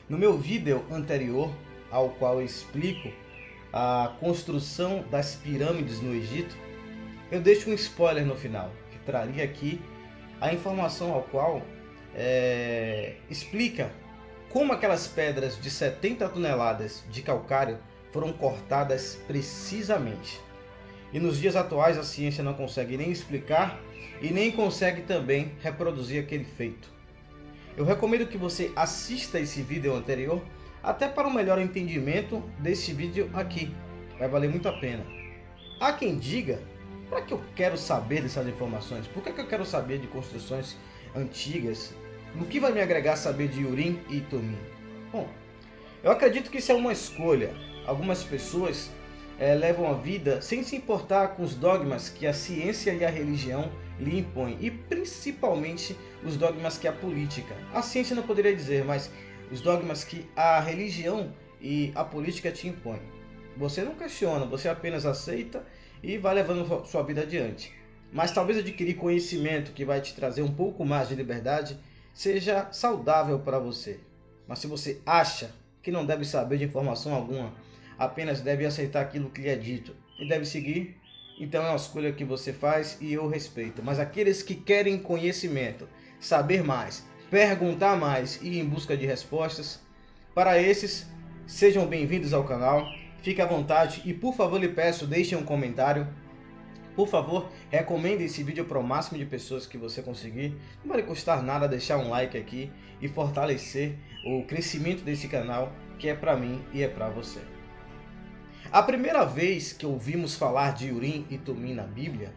No meu vídeo anterior, ao qual eu explico a construção das pirâmides no Egito, eu deixo um spoiler no final, que traria aqui a informação ao qual explica como aquelas pedras de 70 toneladas de calcário foram cortadas precisamente. E nos dias atuais a ciência não consegue nem explicar e nem consegue também reproduzir aquele feito. Eu recomendo que você assista esse vídeo anterior, até para um melhor entendimento desse vídeo aqui. Vai valer muito a pena. Há quem diga, para que eu quero saber dessas informações? Por que eu quero saber de construções antigas? No que vai me agregar saber de Urim e Tumim? Bom, eu acredito que isso é uma escolha. Algumas pessoas levam a vida sem se importar com os dogmas que a ciência e a religião lhe impõem, e principalmente os dogmas que a política, a ciência não poderia dizer, mas os dogmas que a religião e a política te impõem. Você não questiona, você apenas aceita e vai levando sua vida adiante. Mas talvez adquirir conhecimento que vai te trazer um pouco mais de liberdade seja saudável para você. Mas se você acha que não deve saber de informação alguma, apenas deve aceitar aquilo que lhe é dito e deve seguir, então é uma escolha que você faz e eu respeito. Mas aqueles que querem conhecimento, saber mais, perguntar mais e ir em busca de respostas, para esses, sejam bem-vindos ao canal, fique à vontade e por favor lhe peço, deixem um comentário. Por favor, recomende esse vídeo para o máximo de pessoas que você conseguir. Não vai custar nada deixar um like aqui e fortalecer o crescimento desse canal, que é para mim e é para você. A primeira vez que ouvimos falar de Urim e Tumim na Bíblia,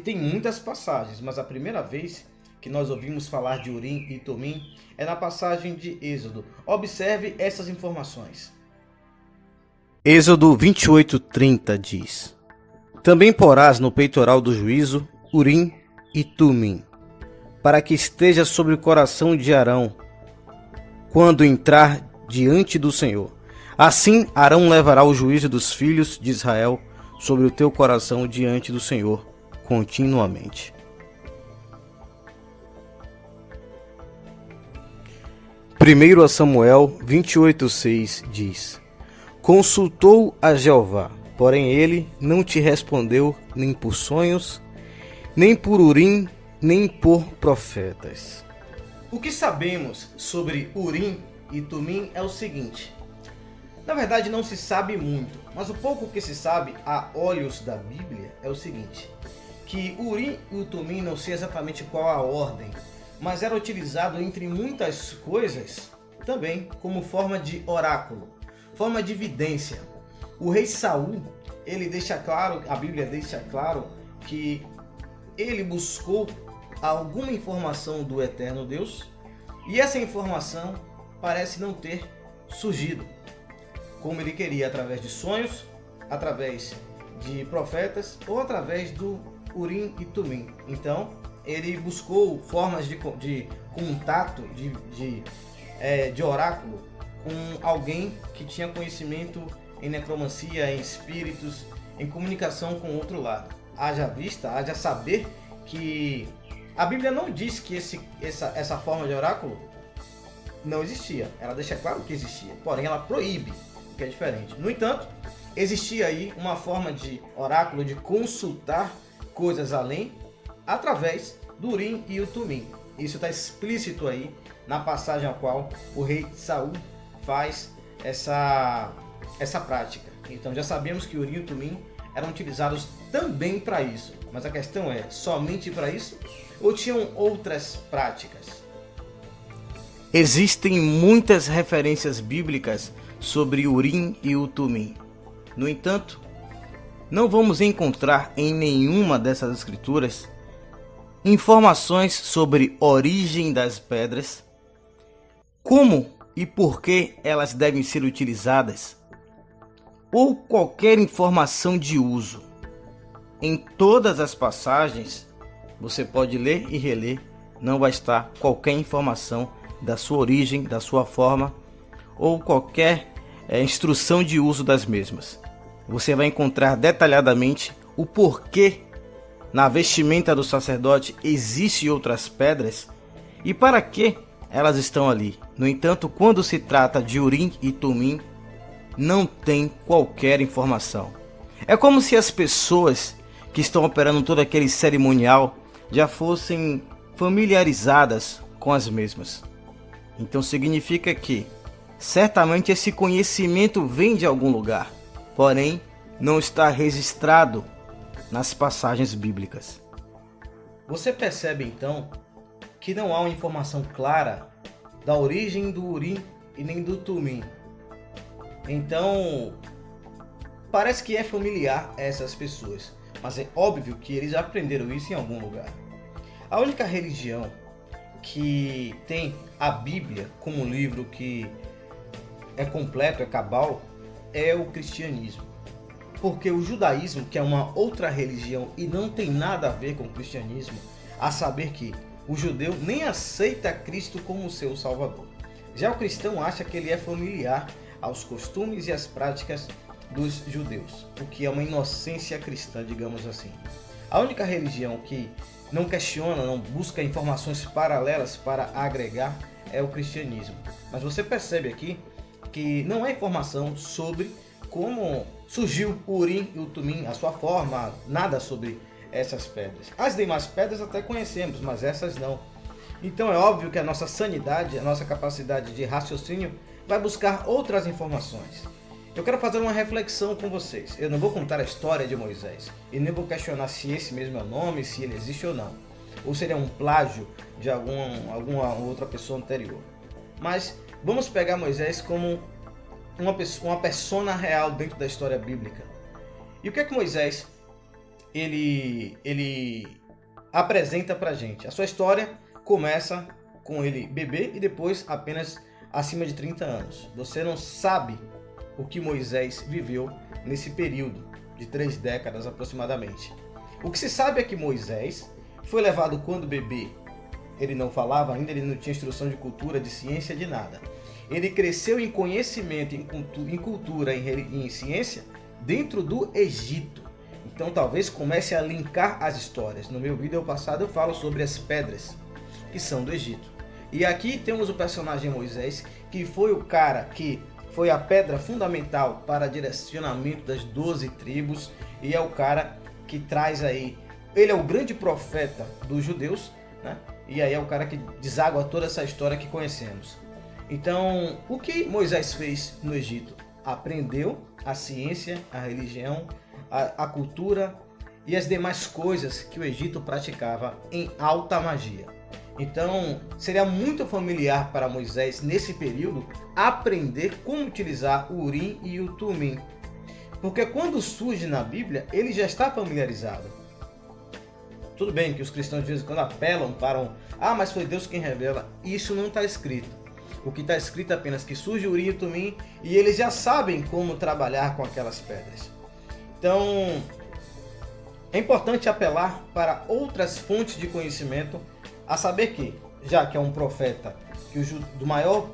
tem muitas passagens, mas a primeira vez que nós ouvimos falar de Urim e Tumim é na passagem de Êxodo. Observe essas informações. Êxodo 28:30 diz: Também porás no peitoral do juízo Urim e Tumim, para que esteja sobre o coração de Arão, quando entrar diante do Senhor. Assim Arão levará o juízo dos filhos de Israel sobre o teu coração diante do Senhor continuamente. Primeiro Samuel 28:6 diz: Consultou a Jeová, porém ele não te respondeu nem por sonhos, nem por Urim, nem por profetas. O que sabemos sobre Urim e Tumim é o seguinte. Na verdade não se sabe muito, mas o pouco que se sabe a olhos da Bíblia é o seguinte, que Urim e o Tumim, não sei exatamente qual a ordem, mas era utilizado entre muitas coisas também como forma de oráculo, forma de vidência. O rei Saul, ele deixa claro, a Bíblia deixa claro que ele buscou alguma informação do eterno Deus e essa informação parece não ter surgido como ele queria, através de sonhos, através de profetas ou através do Urim e Tumim. Então, ele buscou formas de contato, de oráculo, com alguém que tinha conhecimento em necromancia, em espíritos, em comunicação com o outro lado. Haja vista, haja saber que a Bíblia não diz que essa forma de oráculo não existia. Ela deixa claro que existia, porém ela proíbe, que é diferente. No entanto, existia aí uma forma de oráculo, de consultar coisas além, através do Urim e o Tumim. Isso está explícito aí na passagem a qual o rei Saul faz essa prática. Então já sabemos que Urim e Tumim eram utilizados também para isso. Mas a questão é, somente para isso? Ou tinham outras práticas? Existem muitas referências bíblicas sobre Urim e o Tumim. No entanto, não vamos encontrar em nenhuma dessas escrituras informações sobre origem das pedras, como e por que elas devem ser utilizadas, ou qualquer informação de uso. Em todas as passagens, você pode ler e reler, não vai estar qualquer informação da sua origem, da sua forma, ou qualquer instrução de uso das mesmas. Você vai encontrar detalhadamente o porquê na vestimenta do sacerdote existem outras pedras e para que elas estão ali. No entanto, quando se trata de Urim e Tumim, não tem qualquer informação. É como se as pessoas que estão operando todo aquele cerimonial já fossem familiarizadas com as mesmas. Então significa que certamente esse conhecimento vem de algum lugar, porém não está registrado nas passagens bíblicas. Você percebe então que não há uma informação clara da origem do Urim e nem do Tumim. Então, parece que é familiar a essas pessoas, mas é óbvio que eles aprenderam isso em algum lugar. A única religião que tem a Bíblia como livro que é completo, é cabal, é o cristianismo. Porque o judaísmo, que é uma outra religião e não tem nada a ver com o cristianismo, a saber que o judeu nem aceita Cristo como seu salvador. Já o cristão acha que ele é familiar aos costumes e às práticas dos judeus, o que é uma inocência cristã, digamos assim. A única religião que não questiona, não busca informações paralelas para agregar é o cristianismo. Mas você percebe aqui que não há informação sobre como surgiu o Urim e o Tumim, a sua forma, nada sobre essas pedras. As demais pedras até conhecemos, mas essas não. Então é óbvio que a nossa sanidade, a nossa capacidade de raciocínio vai buscar outras informações. Eu quero fazer uma reflexão com vocês. Eu não vou contar a história de Moisés e nem vou questionar se esse mesmo é o nome, se ele existe ou não, ou seria um plágio de alguma outra pessoa anterior. Mas vamos pegar Moisés como uma persona real dentro da história bíblica. E o que é que Moisés ele apresenta pra gente? A sua história começa com ele bebê e depois apenas acima de 30 anos. Você não sabe o que Moisés viveu nesse período de 3 décadas aproximadamente. O que se sabe é que Moisés foi levado quando bebê. Ele não falava ainda, ele não tinha instrução de cultura, de ciência, de nada. Ele cresceu em conhecimento, em cultura, em ciência, dentro do Egito. Então talvez comece a linkar as histórias. No meu vídeo passado eu falo sobre as pedras, que são do Egito. E aqui temos o personagem Moisés, que foi o cara que foi a pedra fundamental para direcionamento das 12 tribos. E é o cara que traz aí, ele é o grande profeta dos judeus, né? E aí é o cara que deságua toda essa história que conhecemos. Então, o que Moisés fez no Egito? Aprendeu a ciência, a religião, a cultura e as demais coisas que o Egito praticava em alta magia. Então, seria muito familiar para Moisés, nesse período, aprender como utilizar o Urim e o Tumim. Porque quando surge na Bíblia, ele já está familiarizado. Tudo bem que os cristãos de vez em quando apelam para mas foi Deus quem revela. Isso não está escrito. O que está escrito é apenas que surge o Urim e o Tumim e eles já sabem como trabalhar com aquelas pedras. Então, é importante apelar para outras fontes de conhecimento, a saber que, já que é um profeta, do maior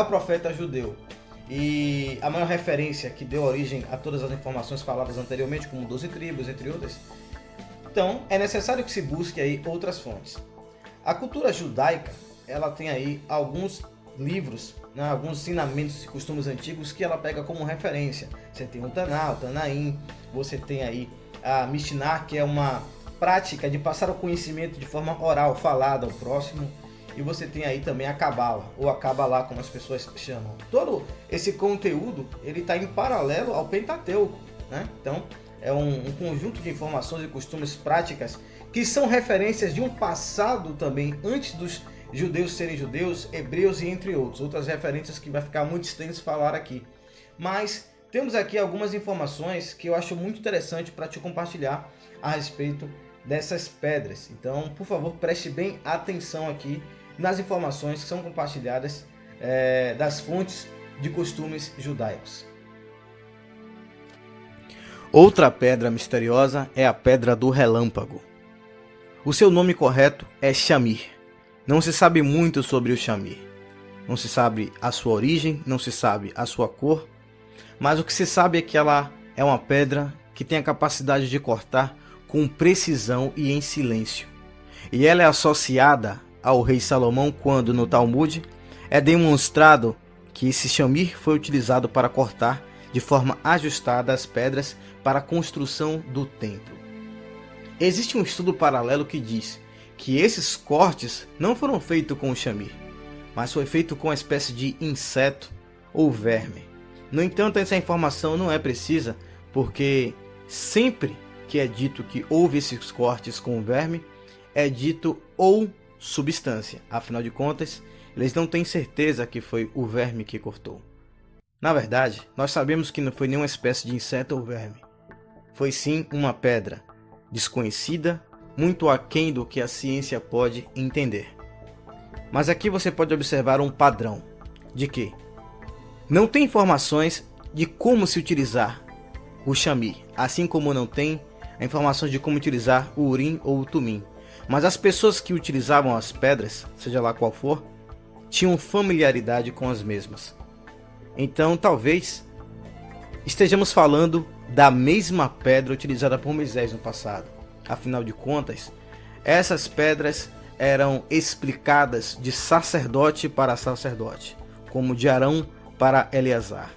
profeta judeu, e a maior referência que deu origem a todas as informações faladas anteriormente, como 12 tribos, entre outras, então é necessário que se busque aí outras fontes. A cultura judaica, ela tem aí alguns livros, né, alguns ensinamentos e costumes antigos que ela pega como referência. Você tem o Taná, o Tanaim, você tem aí a Mishnah, que é uma prática de passar o conhecimento de forma oral, falada ao próximo, e você tem aí também a Cabala, ou a Cabalá, como as pessoas chamam. Todo esse conteúdo, ele está em paralelo ao Pentateuco, né? Então, é um conjunto de informações e costumes práticas que são referências de um passado também, antes dos judeus serem judeus, hebreus e entre outras referências que vai ficar muito extenso falar aqui. Mas temos aqui algumas informações que eu acho muito interessante para te compartilhar a respeito dessas pedras. Então, por favor, preste bem atenção aqui nas informações que são compartilhadas das fontes de costumes judaicos. Outra pedra misteriosa é a pedra do relâmpago. O seu nome correto é Shamir. Não se sabe muito sobre o Shamir. Não se sabe a sua origem, não se sabe a sua cor, mas o que se sabe é que ela é uma pedra que tem a capacidade de cortar com precisão e em silêncio. E ela é associada ao rei Salomão quando, no Talmud, é demonstrado que esse chamir foi utilizado para cortar de forma ajustada as pedras para a construção do templo. Existe um estudo paralelo que diz que esses cortes não foram feitos com o chamir, mas foi feito com uma espécie de inseto ou verme. No entanto, essa informação não é precisa, porque sempre que é dito que houve esses cortes com o verme, é dito ou substância. Afinal de contas, eles não têm certeza que foi o verme que cortou. Na verdade, nós sabemos que não foi nenhuma espécie de inseto ou verme. Foi sim uma pedra desconhecida, muito aquém do que a ciência pode entender. Mas aqui você pode observar um padrão de que não tem informações de como se utilizar o chamir, assim como não tem informações de como utilizar o urim ou o tumim. Mas as pessoas que utilizavam as pedras, seja lá qual for, tinham familiaridade com as mesmas. Então talvez estejamos falando da mesma pedra utilizada por Moisés no passado. Afinal de contas, essas pedras eram explicadas de sacerdote para sacerdote, como de Arão para Eleazar.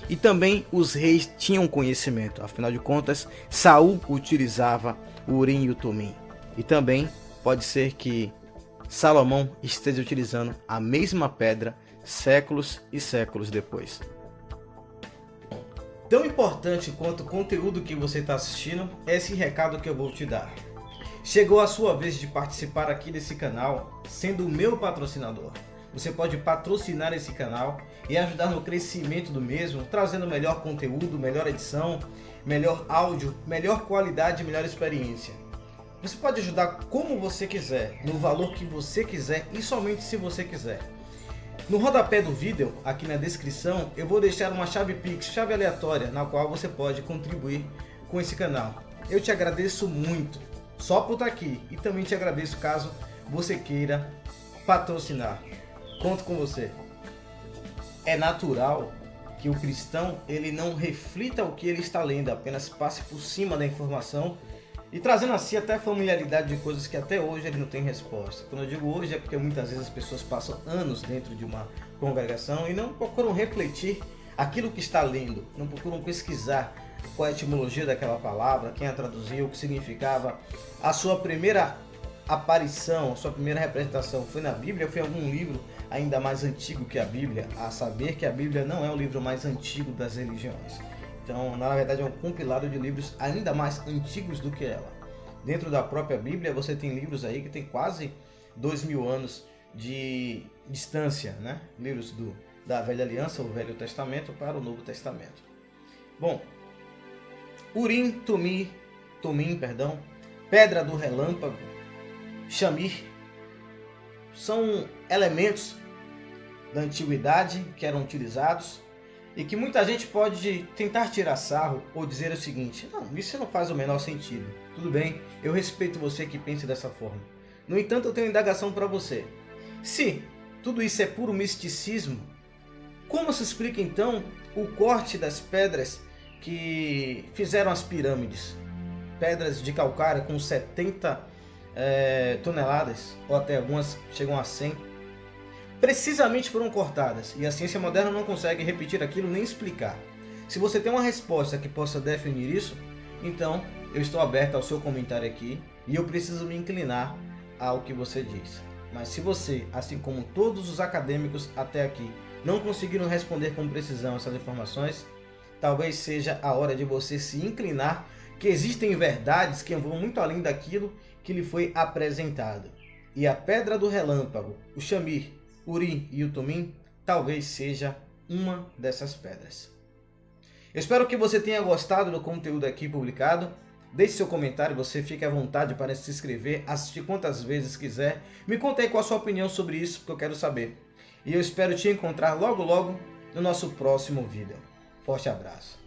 E também os reis tinham conhecimento. Afinal de contas, Saul utilizava o urim e o tumim. E também pode ser que Salomão esteja utilizando a mesma pedra séculos e séculos depois. Tão importante quanto o conteúdo que você está assistindo é esse recado que eu vou te dar. Chegou a sua vez de participar aqui desse canal, sendo o meu patrocinador. Você pode patrocinar esse canal e ajudar no crescimento do mesmo, trazendo melhor conteúdo, melhor edição, melhor áudio, melhor qualidade e melhor experiência. Você pode ajudar como você quiser, no valor que você quiser e somente se você quiser. No rodapé do vídeo, aqui na descrição, eu vou deixar uma chave Pix, chave aleatória, na qual você pode contribuir com esse canal. Eu te agradeço muito, só por estar aqui, e também te agradeço caso você queira patrocinar. Conto com você. É natural que o cristão ele não reflita o que ele está lendo, apenas passe por cima da informação e trazendo assim até familiaridade de coisas que até hoje ele não tem resposta. Quando eu digo hoje é porque muitas vezes as pessoas passam anos dentro de uma congregação e não procuram refletir aquilo que está lendo, não procuram pesquisar qual é a etimologia daquela palavra, quem a traduziu, o que significava. A sua primeira aparição, a sua primeira representação foi na Bíblia ou foi em algum livro ainda mais antigo que a Bíblia? A saber que a Bíblia não é o livro mais antigo das religiões. Então, na verdade, é um compilado de livros ainda mais antigos do que ela. Dentro da própria Bíblia, você tem livros aí que tem quase 2000 anos de distância, né? Livros da Velha Aliança, o Velho Testamento, para o Novo Testamento. Bom, Urim, Tumim, Pedra do Relâmpago, Chamir, são elementos da antiguidade que eram utilizados e que muita gente pode tentar tirar sarro ou dizer o seguinte: não, isso não faz o menor sentido. Tudo bem, eu respeito você que pense dessa forma. No entanto, eu tenho uma indagação para você. Se tudo isso é puro misticismo, como se explica então o corte das pedras que fizeram as pirâmides? Pedras de calcário com 70 toneladas, ou até algumas chegam a 100. Precisamente foram cortadas, e a ciência moderna não consegue repetir aquilo nem explicar. Se você tem uma resposta que possa definir isso, então eu estou aberto ao seu comentário aqui e eu preciso me inclinar ao que você diz. Mas se você, assim como todos os acadêmicos até aqui, não conseguiram responder com precisão essas informações, talvez seja a hora de você se inclinar que existem verdades que vão muito além daquilo que lhe foi apresentado. E a pedra do relâmpago, o chamir, Urim e o Tumim, talvez seja uma dessas pedras. Eu espero que você tenha gostado do conteúdo aqui publicado. Deixe seu comentário, você fique à vontade para se inscrever, assistir quantas vezes quiser. Me conte aí qual a sua opinião sobre isso, porque eu quero saber. E eu espero te encontrar logo no nosso próximo vídeo. Forte abraço.